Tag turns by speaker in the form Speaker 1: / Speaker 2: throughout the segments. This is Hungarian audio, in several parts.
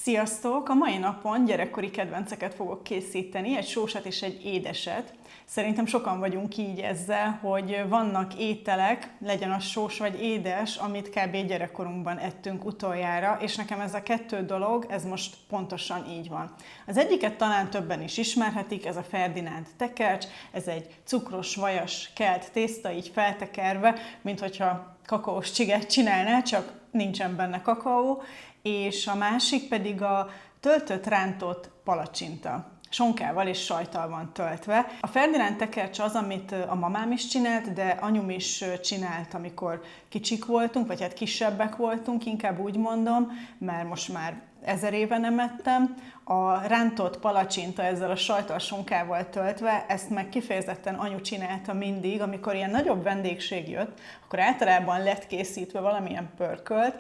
Speaker 1: Sziasztok! A mai napon gyerekkori kedvenceket fogok készíteni, egy sósat és egy édeset. Szerintem sokan vagyunk így ezzel, hogy vannak ételek, legyen az sós vagy édes, amit kb. Gyerekkorunkban ettünk utoljára, és nekem ez a kettő dolog, ez most pontosan így van. Az egyiket talán többen is ismerhetik, ez a Ferdinánd tekercs, ez egy cukros, vajas, kelt tészta, így feltekerve, mint hogyha kakaós csiget csinálnál, csak nincsen benne kakaó, és a másik pedig a töltött rántott palacsinta. Sonkával és sajttal van töltve. A Ferdinánd tekercs az, amit a mamám is csinált, de anyum is csinált, amikor kicsik voltunk, vagy hát kisebbek voltunk, inkább úgy mondom, mert most már 1000 éve nem ettem. A rántott palacsinta ezzel a sajttal, sonkával töltve, ezt meg kifejezetten anyu csinálta mindig, amikor ilyen nagyobb vendégség jött, akkor általában lett készítve valamilyen pörkölt,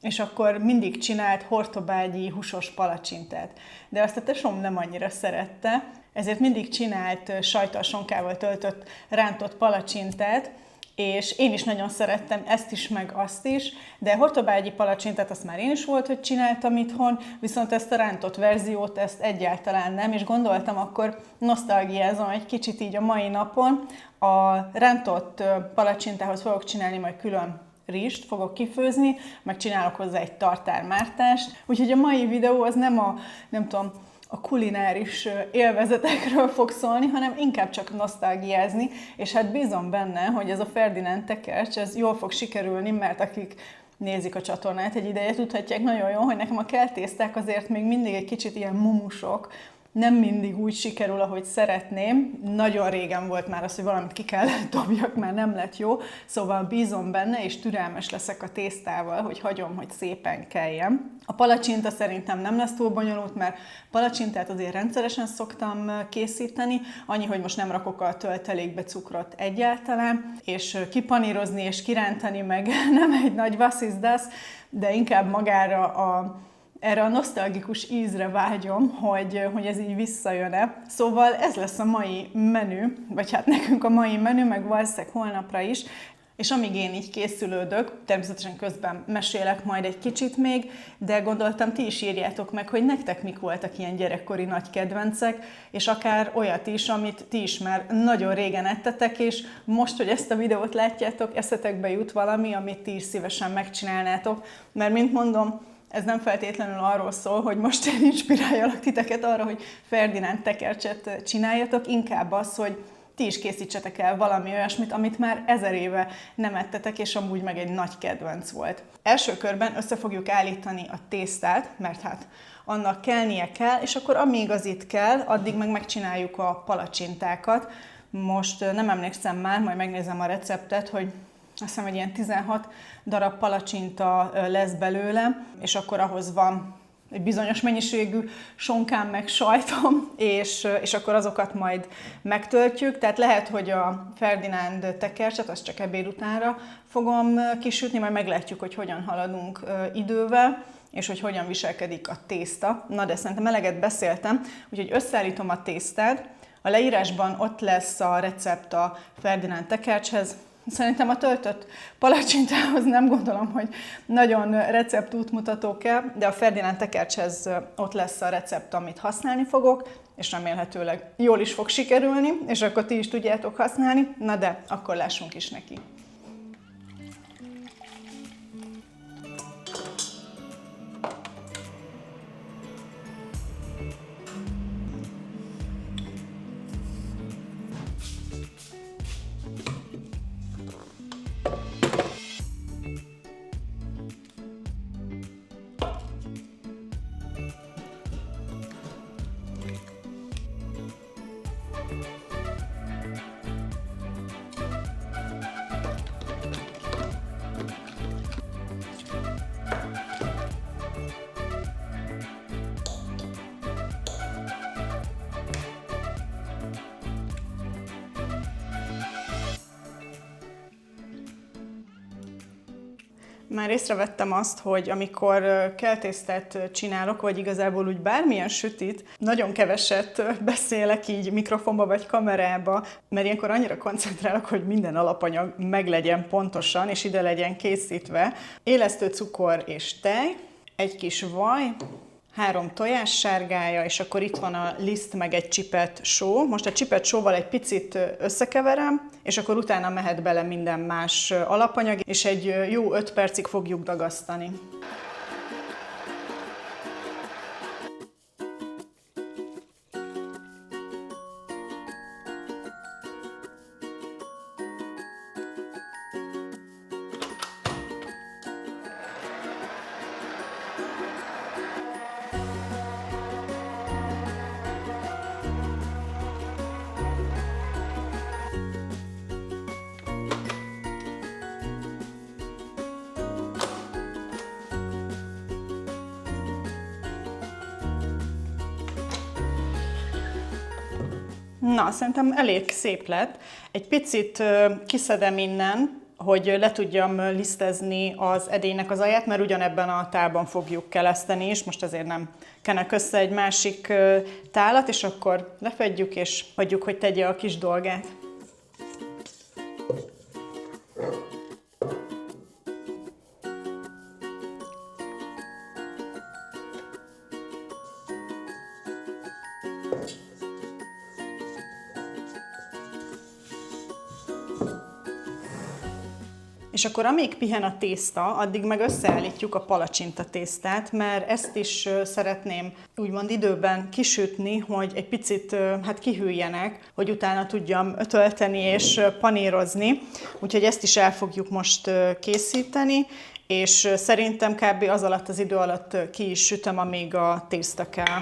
Speaker 1: és akkor mindig csinált hortobágyi húsos palacsintát. De azt a tesóm nem annyira szerette, ezért mindig csinált sajttal, sonkával töltött rántott palacsintát, és én is nagyon szerettem ezt is, meg azt is, de hortobágyi palacsintát azt már én is volt, hogy csináltam itthon, viszont ezt a rántott verziót, ezt egyáltalán nem, és gondoltam, akkor nosztalgiázom egy kicsit így a mai napon. A rántott palacsintához fogok csinálni majd külön rizst, fogok kifőzni, meg csinálok hozzá egy tartármártást. Úgyhogy a mai videó az nem a kulináris élvezetekről fog szólni, hanem inkább csak nosztalgiázni, és hát bízom benne, hogy ez a Ferdinánd tekercs, ez jól fog sikerülni, mert akik nézik a csatornát egy ideje, tudhatják nagyon jól, hogy nekem a keltészták azért még mindig egy kicsit ilyen mumusok, nem mindig úgy sikerül, ahogy szeretném. Nagyon régen volt már az, hogy valamit ki kell dobjak, már nem lett jó. Szóval bízom benne, és türelmes leszek a tésztával, hogy hagyom, hogy szépen keljen. A palacsinta szerintem nem lesz túl bonyolult, mert palacsintát azért rendszeresen szoktam készíteni, annyi, hogy most nem rakok a töltelékbe cukrot egyáltalán, és kipanírozni és kirántani meg nem egy nagy vasszizdasz, de inkább magára erre a nosztalgikus ízre vágyom, hogy ez így visszajön-e. Szóval ez lesz a mai menü, vagy hát nekünk a mai menü, meg valószínűleg holnapra is. És amíg én így készülődök, természetesen közben mesélek majd egy kicsit még, de gondoltam, ti is írjátok meg, hogy nektek mik voltak ilyen gyerekkori nagy kedvencek, és akár olyat is, amit ti is már nagyon régen ettetek, és most, hogy ezt a videót látjátok, eszetekbe jut valami, amit ti is szívesen megcsinálnátok, mert mint mondom, ez nem feltétlenül arról szól, hogy most én inspiráljalak titeket arra, hogy Ferdinánd tekercset csináljatok, inkább az, hogy ti is készítsetek el valami olyasmit, amit már 1000 éve nem ettetek, és amúgy meg egy nagy kedvenc volt. Első körben össze fogjuk állítani a tésztát, mert hát annak kelnie kell, és akkor amíg az itt kell, addig meg megcsináljuk a palacsintákat. Most nem emlékszem már, majd megnézem a receptet, hogy azt hiszem, hogy ilyen 16 darab palacsinta lesz belőle, és akkor ahhoz van egy bizonyos mennyiségű sonkám meg sajtom, és akkor azokat majd megtöltjük. Tehát lehet, hogy a Ferdinánd tekercset, azt csak ebéd utánra fogom kisütni, majd meglátjuk, hogy hogyan haladunk idővel, és hogy hogyan viselkedik a tészta. Na de szerintem eleget beszéltem, úgyhogy összeállítom a tésztát. A leírásban ott lesz a recept a Ferdinánd tekercshez. Szerintem a töltött palacsintához nem gondolom, hogy nagyon receptútmutató kell, de a Ferdinánd tekercshez ott lesz a recept, amit használni fogok, és remélhetőleg jól is fog sikerülni, és akkor ti is tudjátok használni. Na de, akkor lássunk is neki. Már észrevettem azt, hogy amikor keltésztát csinálok, vagy igazából úgy bármilyen sütit, nagyon keveset beszélek így mikrofonba vagy kamerába, mert ilyenkor annyira koncentrálok, hogy minden alapanyag meglegyen pontosan, és ide legyen készítve. Élesztő cukor és tej, egy kis vaj, 3 tojássárgája, és akkor itt van a liszt meg egy csipet só. Most a csipet sóval egy picit összekeverem, és akkor utána mehet bele minden más alapanyag, és egy jó 5 percig fogjuk dagasztani. Na, szerintem elég szép lett. Egy picit kiszedem innen, hogy le tudjam lisztezni az edénynek az alját, mert ugyanebben a tálban fogjuk keleszteni is, most ezért nem kenek össze egy másik tálat, és akkor lefedjük és hagyjuk, hogy tegye a kis dolgát. És akkor amíg pihen a tészta, addig meg összeállítjuk a palacsinta tésztát, mert ezt is szeretném úgymond időben kisütni, hogy egy picit kihűljenek, hogy utána tudjam tölteni és panírozni. Úgyhogy ezt is el fogjuk most készíteni, és szerintem kb. Az alatt az idő alatt ki is sütöm, amíg a tészta kell.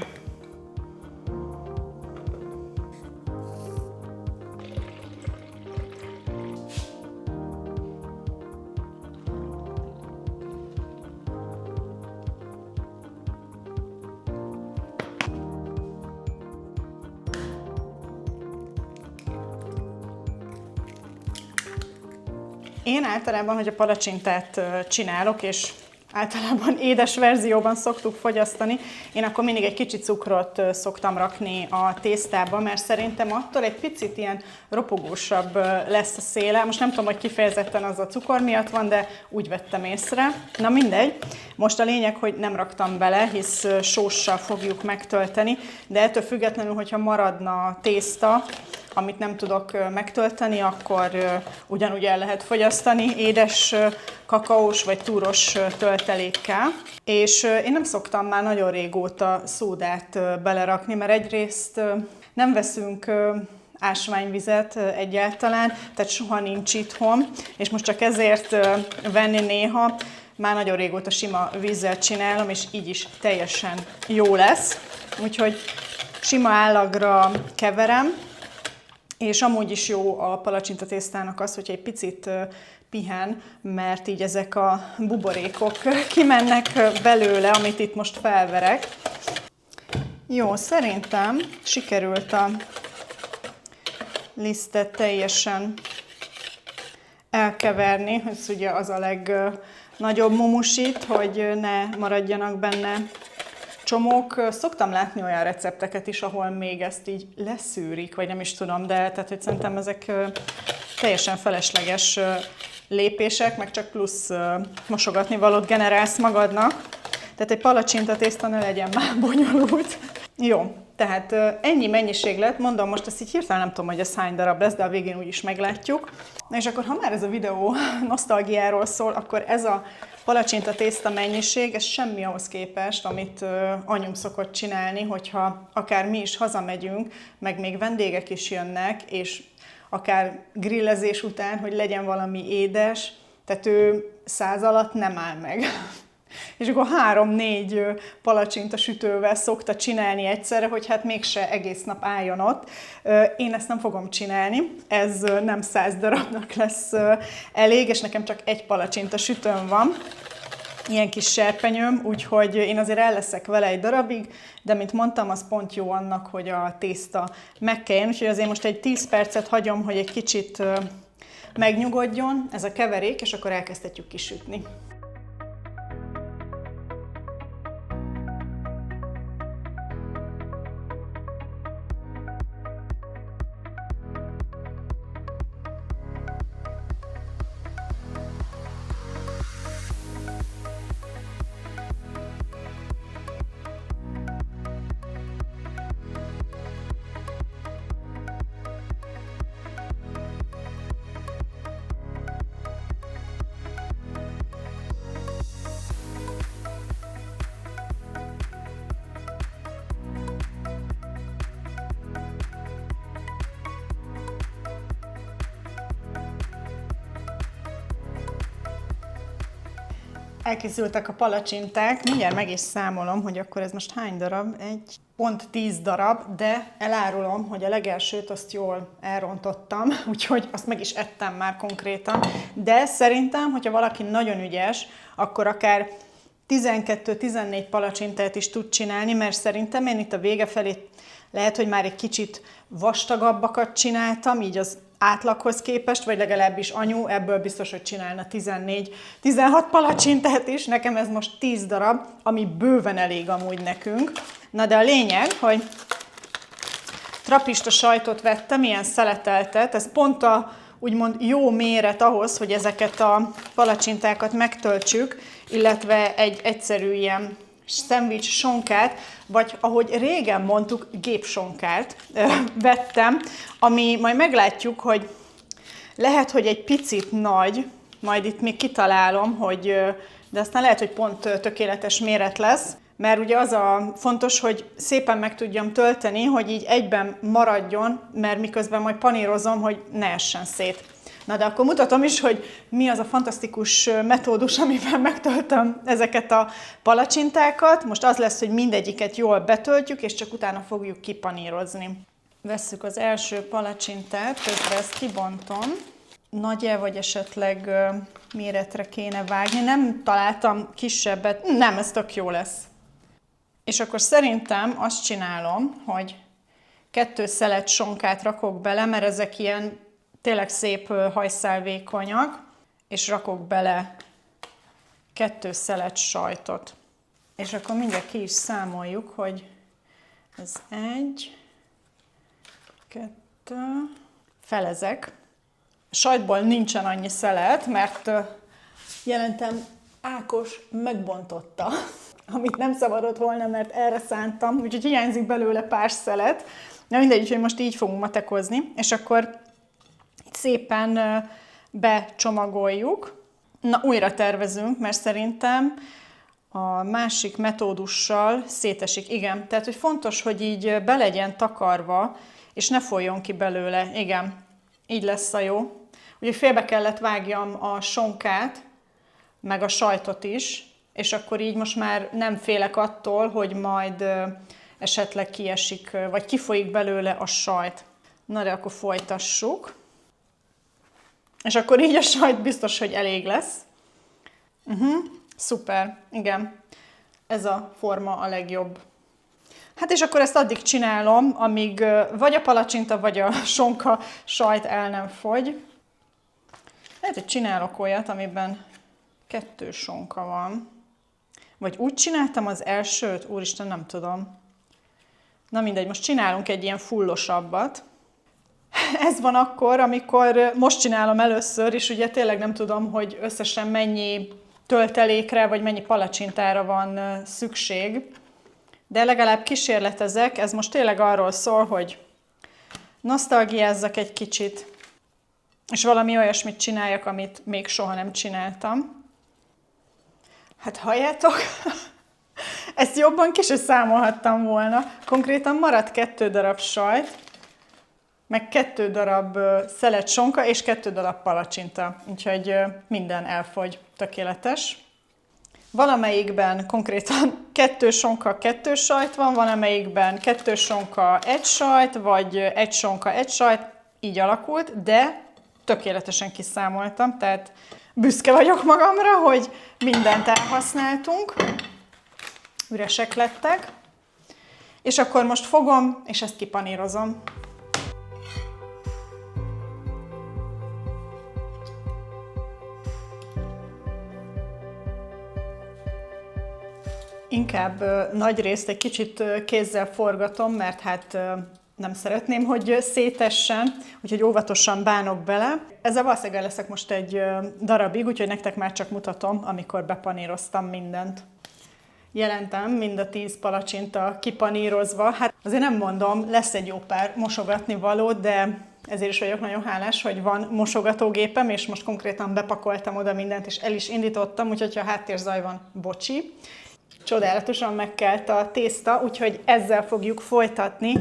Speaker 1: Én általában, hogy a palacsintát csinálok, és általában édes verzióban szoktuk fogyasztani, én akkor mindig egy kicsit cukrot szoktam rakni a tésztába, mert szerintem attól egy picit ilyen ropogósabb lesz a széle. Most nem tudom, hogy kifejezetten az a cukor miatt van, de úgy vettem észre. Na mindegy. Most a lényeg, hogy nem raktam bele, hisz sóssal fogjuk megtölteni, de ettől függetlenül, hogyha maradna tészta, amit nem tudok megtölteni, akkor ugyanúgy el lehet fogyasztani édes kakaós vagy túros töltelékkel. És én nem szoktam már nagyon régóta szódát belerakni, mert egyrészt nem veszünk ásványvizet egyáltalán, tehát soha nincs itthon, és most csak ezért venni néha, már nagyon régóta sima vízzel csinálom, és így is teljesen jó lesz. Úgyhogy sima állagra keverem, és amúgy is jó a palacsintatésztának az, hogy egy picit pihen, mert így ezek a buborékok kimennek belőle, amit itt most felverek. Jó, szerintem sikerült a lisztet teljesen elkeverni. Ez ugye az a legnagyobb mumusit, hogy ne maradjanak benne csomók. Szoktam látni olyan recepteket is, ahol még ezt így leszűrik, vagy nem is tudom, de tehát, hogy szerintem ezek teljesen felesleges lépések, meg csak plusz mosogatni valót generálsz magadnak. Tehát egy palacsintatészta ne legyen már bonyolult. Jó, tehát ennyi mennyiség lett, mondom, most ezt így hirtelen nem tudom, hogy ez hány darab lesz, de a végén úgyis meglátjuk. Na és akkor, ha már ez a videó nosztalgiáról szól, akkor ez a palacsintatészta mennyiség, ez semmi ahhoz képest, amit anyum szokott csinálni, hogyha akár mi is hazamegyünk, meg még vendégek is jönnek, és akár grillezés után, hogy legyen valami édes, tehát ő 100 alatt nem áll meg. És akkor 3-4 palacsinta sütővel szokta csinálni egyszerre, hogy hát mégse egész nap álljon ott. Én ezt nem fogom csinálni, ez nem 100 darabnak lesz elég, és nekem csak egy palacsinta sütőm van, ilyen kis serpenyőm, úgyhogy én azért el leszek vele egy darabig, de mint mondtam, az pont jó annak, hogy a tészta megkeljen, úgyhogy azért most egy 10 percet hagyom, hogy egy kicsit megnyugodjon ez a keverék, és akkor elkezdhetjük kisütni. Elkészültek a palacsinták, mindjárt meg is számolom, hogy akkor ez most hány darab? Pont 10 darab, de elárulom, hogy a legelsőt azt jól elrontottam, úgyhogy azt meg is ettem már konkrétan. De szerintem, hogyha valaki nagyon ügyes, akkor akár 12-14 palacsintát is tud csinálni, mert szerintem én itt a vége felé lehet, hogy már egy kicsit vastagabbakat csináltam, így az átlaghoz képest, vagy legalábbis anyu ebből biztos, hogy csinálna 14-16 palacsintát is. Nekem ez most 10 darab, ami bőven elég amúgy nekünk. Na de a lényeg, hogy trapista sajtot vettem, ilyen szeleteltet, ez pont a úgymond jó méret ahhoz, hogy ezeket a palacsintákat megtöltsük, illetve egy egyszerű ilyen szendvics sonkát, vagy ahogy régen mondtuk, gépsonkát vettem, ami majd meglátjuk, hogy lehet, hogy egy picit nagy, majd itt még kitalálom, hogy, de aztán lehet, hogy pont tökéletes méret lesz, mert ugye az a fontos, hogy szépen meg tudjam tölteni, hogy így egyben maradjon, mert miközben majd panírozom, hogy ne essen szét. Na de akkor mutatom is, hogy mi az a fantasztikus metódus, amivel megtöltöm ezeket a palacsintákat. Most az lesz, hogy mindegyiket jól betöltjük, és csak utána fogjuk kipanírozni. Vesszük az első palacsintát, közben ezt kibontom. Nagy-e, vagy esetleg méretre kéne vágni? Nem találtam kisebbet. Nem, ez tök jó lesz. És akkor szerintem azt csinálom, hogy 2 szelet sonkát rakok bele, mert ezek ilyen tényleg szép hajszálvékonyak, és rakok bele 2 szelet sajtot. És akkor mindjárt ki is számoljuk, hogy ez 1, 2, felezek. Sajtból nincsen annyi szelet, mert jelentem Ákos megbontotta, amit nem szabadott volna, mert erre szántam, úgyhogy hiányzik belőle pár szelet. Na mindegy, hogy most így fogunk matekozni, és akkor szépen becsomagoljuk. Na, újra tervezünk, mert szerintem a másik metódussal szétesik. Igen, tehát hogy fontos, hogy így be legyen takarva, és ne folyjon ki belőle. Igen, így lesz a jó. Úgyhogy félbe kellett vágjam a sonkát, meg a sajtot is, és akkor így most már nem félek attól, hogy majd esetleg kiesik, vagy kifolyik belőle a sajt. Na de akkor folytassuk. És akkor így a sajt biztos, hogy elég lesz. Szuper, igen. Ez a forma a legjobb. Hát és akkor ezt addig csinálom, amíg vagy a palacsinta, vagy a sonka sajt el nem fogy. Lehet, hogy csinálok olyat, amiben 2 sonka van. Vagy úgy csináltam az elsőt, úristen, nem tudom. Na mindegy, most csinálunk egy ilyen fullosabbat. Ez van akkor, amikor most csinálom először, és ugye tényleg nem tudom, hogy összesen mennyi töltelékre, vagy mennyi palacsintára van szükség. De legalább kísérletezek, ez most tényleg arról szól, hogy nosztalgiázzak egy kicsit, és valami olyasmit csináljak, amit még soha nem csináltam. Hát halljátok, ezt jobban ki se számolhattam volna. Konkrétan maradt 2 darab sajt, meg 2 darab szelet sonka, és 2 darab palacsinta. Úgyhogy minden elfogy, tökéletes. Valamelyikben konkrétan 2 sonka, 2 sajt van, valamelyikben 2 sonka, 1 sajt, vagy 1 sonka, 1 sajt, így alakult, de tökéletesen kiszámoltam, tehát büszke vagyok magamra, hogy mindent elhasználtunk, üresek lettek, és akkor most fogom, és ezt kipanírozom. Inkább nagy részt egy kicsit kézzel forgatom, mert hát nem szeretném, hogy szétessen, úgyhogy óvatosan bánok bele. Ezzel valószínűleg leszek most egy darabig, úgyhogy nektek már csak mutatom, amikor bepaníroztam mindent. Jelentem mind a 10 palacsinta kipanírozva. Hát azért nem mondom, lesz egy jó pár mosogatni való, de ezért is vagyok nagyon hálás, hogy van mosogatógépem, és most konkrétan bepakoltam oda mindent, és el is indítottam, úgyhogy ha háttérzaj van, bocsi. Csodálatosan megkelt a tészta, úgyhogy ezzel fogjuk folytatni.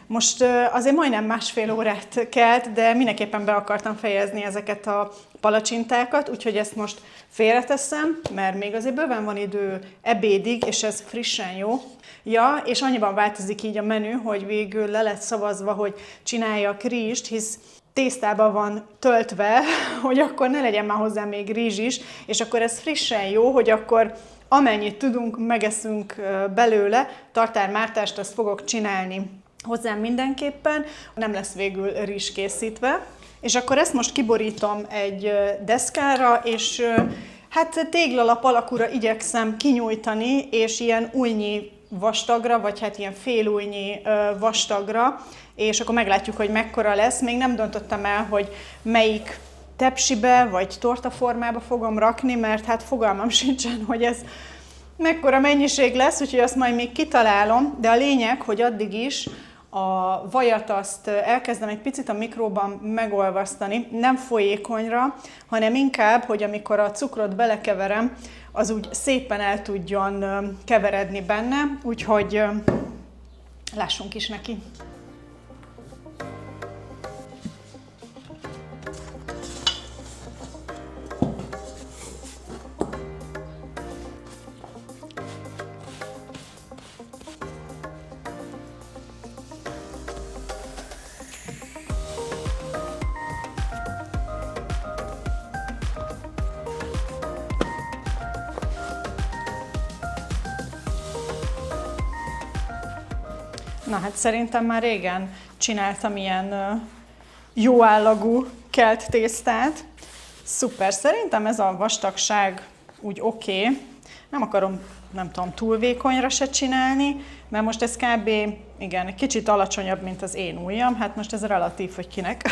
Speaker 1: Most azért majdnem másfél órát kelt, de mindenképpen be akartam fejezni ezeket a palacsintákat, úgyhogy ezt most félreteszem, mert még azért bőven van idő ebédig, és ez frissen jó. Ja, és annyiban változik így a menü, hogy végül le lett szavazva, hogy csináljak rizst, hisz tésztában van töltve, hogy akkor ne legyen már hozzá még rizs is, és akkor ez frissen jó, hogy akkor amennyit tudunk, megeszünk belőle, tartármártást azt fogok csinálni hozzám mindenképpen, nem lesz végül rizs készítve. És akkor ezt most kiborítom egy deszkára, és hát téglalap alakúra igyekszem kinyújtani, és ilyen ujjnyi vastagra, vagy hát ilyen félujjnyi vastagra, és akkor meglátjuk, hogy mekkora lesz. Még nem döntöttem el, hogy melyik tepsibe, vagy tortaformába fogom rakni, mert hát fogalmam sincsen, hogy ez mekkora mennyiség lesz, úgyhogy azt majd még kitalálom, de a lényeg, hogy addig is a vajat azt elkezdem egy picit a mikróban megolvasztani, nem folyékonyra, hanem inkább, hogy amikor a cukrot belekeverem, az úgy szépen el tudjon keveredni benne, úgyhogy lássunk is neki. Na hát szerintem már régen csináltam ilyen jó állagú kelt tésztát. Szuper, szerintem ez a vastagság úgy oké. Nem akarom, nem tudom, túl vékonyra se csinálni, mert most ez kb. Igen, egy kicsit alacsonyabb, mint az én ujjam. Hát most ez relatív, hogy kinek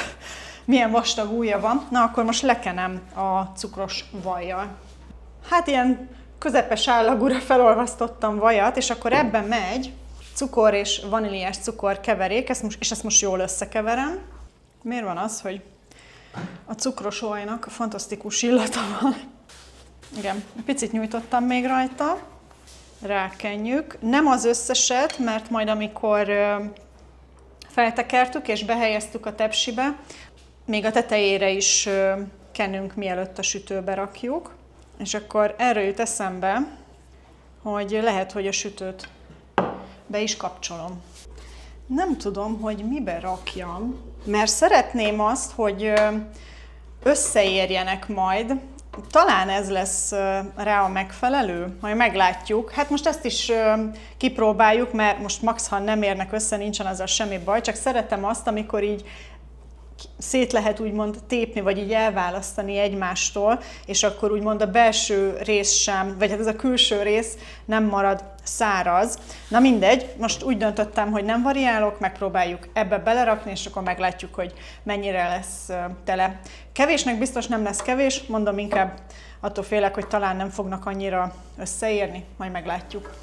Speaker 1: milyen vastag ujja van. Na akkor most lekenem a cukros vajjal. Hát ilyen közepes állagúra felolvasztottam vajat, és akkor ebben megy cukor és vaníliás cukor keverék, és ezt most jól összekeverem. Miért van az, hogy a cukros olajnak fantasztikus illata van? Igen, picit nyújtottam még rajta, rákenjük. Nem az összeset, mert majd amikor feltekertük és behelyeztük a tepsibe, még a tetejére is kenünk, mielőtt a sütőbe rakjuk. És akkor erről jut eszembe, hogy lehet, hogy a sütőt be is kapcsolom. Nem tudom, hogy mibe rakjam, mert szeretném azt, hogy összeérjenek majd. Talán ez lesz rá a megfelelő, majd meglátjuk. Hát most ezt is kipróbáljuk, mert most max, ha nem érnek össze, nincsen azzal semmi baj, csak szeretem azt, amikor így szét lehet úgymond tépni, vagy így elválasztani egymástól, és akkor úgymond a belső rész sem, vagy hát ez a külső rész nem marad száraz. Na mindegy, most úgy döntöttem, hogy nem variálok, megpróbáljuk ebbe belerakni, és akkor meglátjuk, hogy mennyire lesz tele. Kevésnek biztos nem lesz kevés, mondom, inkább attól félek, hogy talán nem fognak annyira összeérni, majd meglátjuk.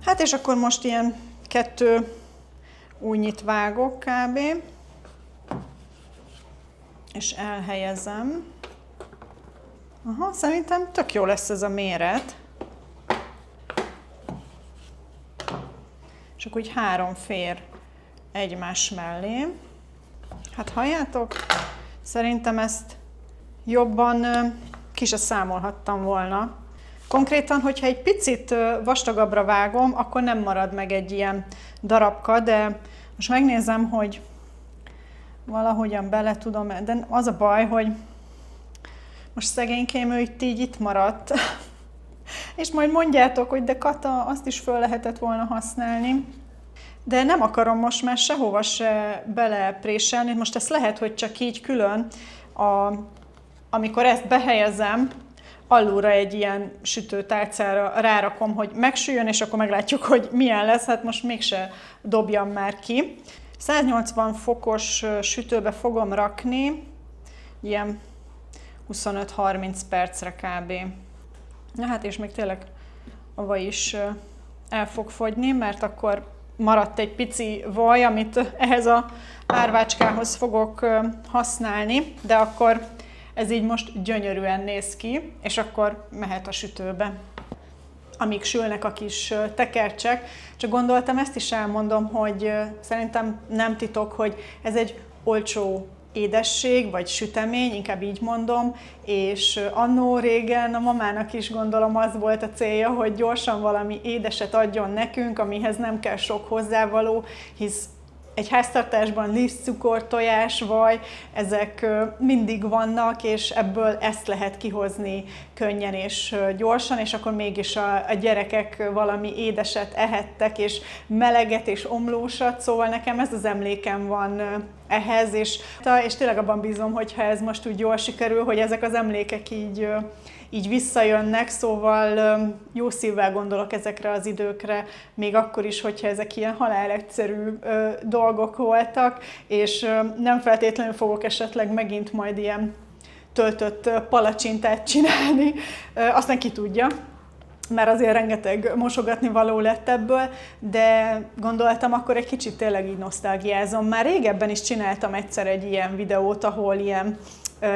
Speaker 1: Hát és akkor most ilyen 2 ujjnyit vágok kb. És elhelyezem. Aha, szerintem tök jó lesz ez a méret. És akkor úgy 3 fér egymás mellé. Hát halljátok, szerintem ezt jobban ki se számolhattam volna. Konkrétan, hogyha egy picit vastagabbra vágom, akkor nem marad meg egy ilyen darabka, de most megnézem, hogy valahogyan bele tudom, de az a baj, hogy most szegénykém ő itt maradt, és majd mondjátok, hogy de Kata, azt is föl lehetett volna használni. De nem akarom most már sehova se belepréselni, most ezt lehet, hogy csak így külön, amikor ezt behelyezem, alulra egy ilyen sütőtálcára rárakom, hogy megsüljön, és akkor meglátjuk, hogy milyen lesz, hát most mégse dobjam már ki. 180 fokos sütőbe fogom rakni, ilyen 25-30 percre kb. Na hát, és még tényleg a vaj is el fog fogyni, mert akkor maradt egy pici vaj, amit ehhez a árvácskához fogok használni, de akkor ez így most gyönyörűen néz ki, és akkor mehet a sütőbe, amíg sülnek a kis tekercsek. Csak gondoltam, ezt is elmondom, hogy szerintem nem titok, hogy ez egy olcsó édesség, vagy sütemény, inkább így mondom, és annó régen a mamának is gondolom az volt a célja, hogy gyorsan valami édeset adjon nekünk, amihez nem kell sok hozzávaló, hisz egy háztartásban liszt, cukor, tojás, vaj, ezek mindig vannak, és ebből ezt lehet kihozni könnyen és gyorsan, és akkor mégis a gyerekek valami édeset ehettek, és meleget és omlósat, szóval nekem ez az emlékem van ehhez, és tényleg abban bízom, hogyha ez most úgy jól sikerül, hogy ezek az emlékek így visszajönnek, szóval jó szívvel gondolok ezekre az időkre, még akkor is, hogyha ezek ilyen halálegyszerű dolgok voltak, és nem feltétlenül fogok esetleg megint majd ilyen töltött palacsintát csinálni, aztán ki tudja, mert azért rengeteg mosogatni való lett ebből, de gondoltam, akkor egy kicsit tényleg így nosztalgiázom. Már régebben is csináltam egyszer egy ilyen videót, ahol ilyen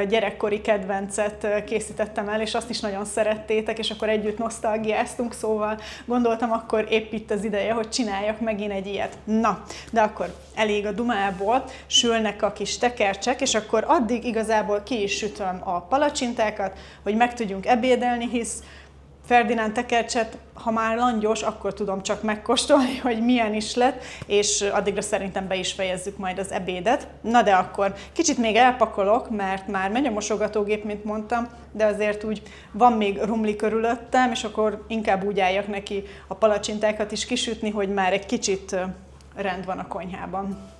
Speaker 1: gyerekkori kedvencet készítettem el, és azt is nagyon szerettétek, és akkor együtt nosztalgiáztunk, szóval gondoltam, akkor épp itt az ideje, hogy csináljak megint egy ilyet. Na, de akkor elég a dumából, sülnek a kis tekercsek, és akkor addig igazából ki is sütöm a palacsintákat, hogy meg tudjunk ebédelni, hisz Ferdinánd tekercset, ha már langyos, akkor tudom csak megkóstolni, hogy milyen is lett, és addigra szerintem be is fejezzük majd az ebédet. Na de akkor kicsit még elpakolok, mert már megy a mosogatógép, mint mondtam, de azért úgy van még rumli körülöttem, és akkor inkább úgy álljak neki a palacsintákat is kisütni, hogy már egy kicsit rend van a konyhában.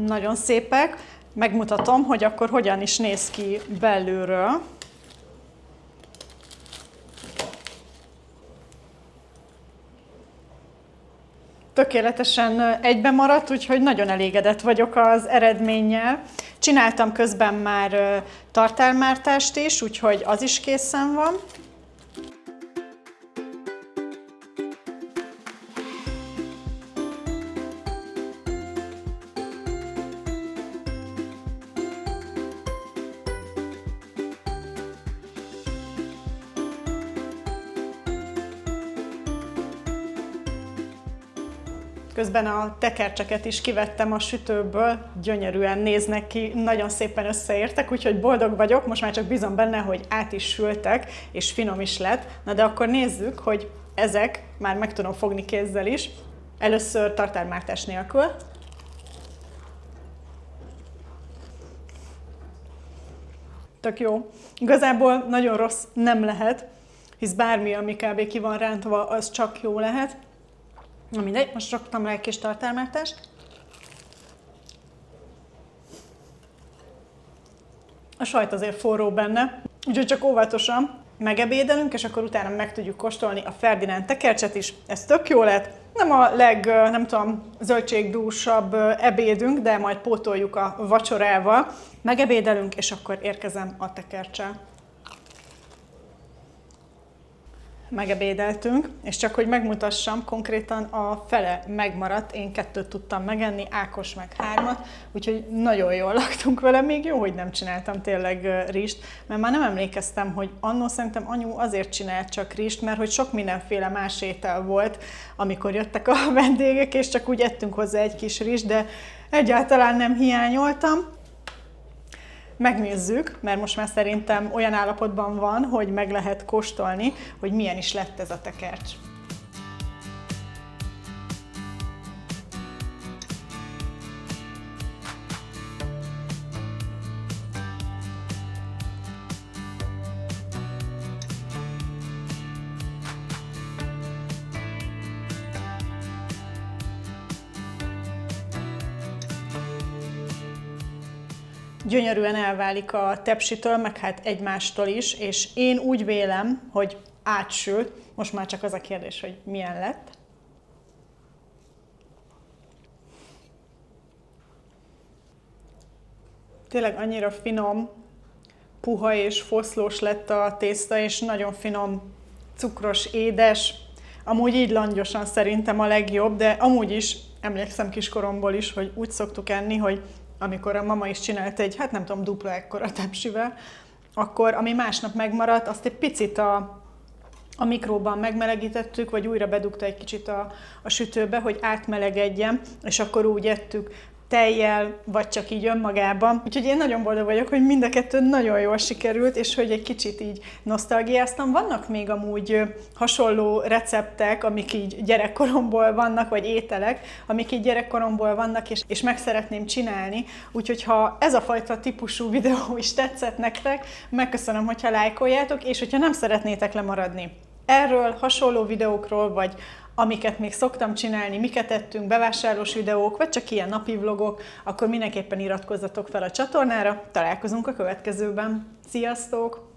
Speaker 1: Nagyon szépek. Megmutatom, hogy akkor hogyan is néz ki belülről. Tökéletesen egybe maradt, úgyhogy nagyon elégedett vagyok az eredménnyel. Csináltam közben már tartármártást is, úgyhogy az is készen van. Közben a tekercseket is kivettem a sütőből, gyönyörűen néznek ki, nagyon szépen összeértek, úgyhogy boldog vagyok, most már csak bízom benne, hogy át is sültek, és finom is lett. Na de akkor nézzük, hogy ezek, már meg tudom fogni kézzel is, először tartármártás nélkül. Tök jó. Igazából nagyon rossz nem lehet, hisz bármi, ami kb. Ki van rántva, az csak jó lehet. Na mindegy, most raktam rá egy kis tartármártást. A sajt azért forró benne, úgyhogy csak óvatosan megebédelünk, és akkor utána meg tudjuk kóstolni a Ferdinánd tekercset is. Ez tök jó lett. Nem a nem tudom, zöldségdúsabb ebédünk, de majd pótoljuk a vacsorával. Megebédelünk, és akkor érkezem a tekerccsel. Megebédeltünk, és csak hogy megmutassam, konkrétan a fele megmaradt, én 2 tudtam megenni, Ákos meg 3, úgyhogy nagyon jól laktunk vele, még jó, hogy nem csináltam tényleg rizst, mert már nem emlékeztem, hogy annó szerintem anyu azért csinált csak rizst, mert hogy sok mindenféle más étel volt, amikor jöttek a vendégek, és csak úgy ettünk hozzá egy kis rizst, de egyáltalán nem hiányoltam. megnézzük, mert most már szerintem olyan állapotban van, hogy meg lehet kóstolni, hogy milyen is lett ez a tekercs. Gyönyörűen elválik a tepsitől, meg hát egymástól is, és én úgy vélem, hogy átsült. Most már csak az a kérdés, hogy milyen lett. Tényleg annyira finom, puha és foszlós lett a tészta, és nagyon finom, cukros, édes. Amúgy így langyosan szerintem a legjobb, de amúgy is emlékszem kiskoromból is, hogy úgy szoktuk enni, hogy amikor a mama is csinált egy, hát nem tudom, dupla ekkora tepsivel, akkor ami másnap megmaradt, azt egy picit a mikróban megmelegítettük, vagy újra bedugta egy kicsit a sütőbe, hogy átmelegedjen, és akkor úgy ettük tejjel, vagy csak így önmagában. Úgyhogy én nagyon boldog vagyok, hogy mind a kettő nagyon jól sikerült, és hogy egy kicsit így nosztalgiáztam. Vannak még amúgy hasonló receptek, amik így gyerekkoromból vannak, vagy ételek, amik így gyerekkoromból vannak, és meg szeretném csinálni. Úgyhogy ha ez a fajta típusú videó is tetszett nektek, megköszönöm, hogyha lájkoljátok, és hogyha nem szeretnétek lemaradni erről, hasonló videókról, vagy amiket még szoktam csinálni, miket ettünk, bevásárlós videók, vagy csak ilyen napi vlogok, akkor mindenképpen iratkozzatok fel a csatornára. Találkozunk a következőben. Sziasztok!